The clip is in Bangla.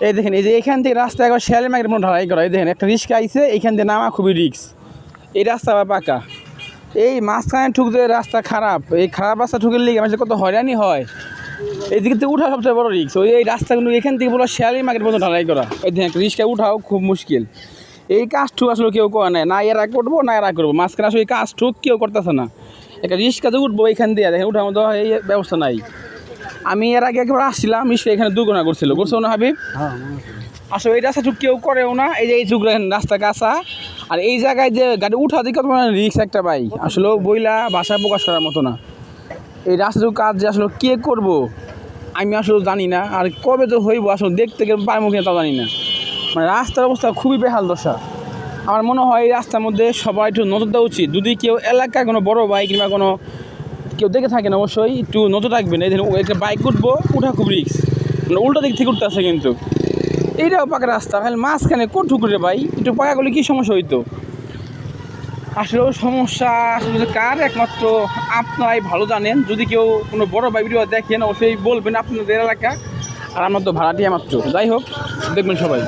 এই দেখেন, এই যে এখান থেকে রাস্তা একবার শেয়ালের মার্কেট মনে ঢালাই করা। এই দেখেন একটা রিক্সা আইছে, এইখান থেকে নামা খুবই রিক্স। এই রাস্তা আবার পাকা, এই মাঝখানে ঠুকতে রাস্তা খারাপ, এই খারাপ রাস্তা ঠুকের লিগে আমাদের কত হয়রানি হয়। এই দিকে থেকে উঠা সবচেয়ে বড় রিক্স। এই রাস্তাগুলো এখান থেকে পুরো শেয়ালের মার্কেট মতো ঢালাই করা। এই দেখেন একটা রিক্সা উঠাও খুব মুশকিল। এই কাজ ঠুক আসলে কেউ করে না, না এরা করবো না এরা করবো, মাঝখানে আসলে এই কাজ ঠুক কেউ করতেছে না। একটা রিক্সাতে উঠবো এখান দিয়ে, দেখেন উঠার মতো এই ব্যবস্থা নাই। আমি এর আগে একবার আসছিলাম, রিক্সা এখানে দুর্ঘটনা করছিল না হাবিব? আসলে এই রাস্তা ঠুক কেউ করেও না। এই যে এই যুগ রাস্তা কাঁচা, আর এই জায়গায় যে গাড়ি উঠা দিকে রিক্স একটা পাই, আসলে বইলা ভাষায় প্রকাশ করার মতো না। এই রাস্তাটুকু কাজ যে আসলে কে করবো আমি আসলে জানি না, আর কবে তো হইব আসলে দেখতে গেলে পারবো কিনা তাও জানি না। মানে রাস্তার অবস্থা খুবই বেহাল দশা। আমার মনে হয় এই রাস্তার মধ্যে সবাই একটু নজর দেওয়া উচিত। যদি কেউ এলাকায় কোনো বড় বাইক কিংবা কোনো কেউ দেখে থাকেন অবশ্যই একটু নজর রাখবেন। এই ধরুন একটা বাইক উঠবো, উঠা খুব রিক্স, মানে উল্টো দিক থেকে উঠতে আসে কিন্তু। এইটাও পাকা রাস্তা, খালি মাঝখানে কোন ঠুকুরে ভাই, একটু পাকা করলে কী সমস্যা হইতো? আসলে সমস্যা আসলে কার, একমাত্র আপনারাই ভালো জানেন। যদি কেউ কোনো বড় বাইক ভিডিও দেখেন অবশ্যই বলবেন আপনাদের এলাকা, আর আমার তো ভাড়াটিয়া মাত্র। যাই হোক, দেখবেন সবাই।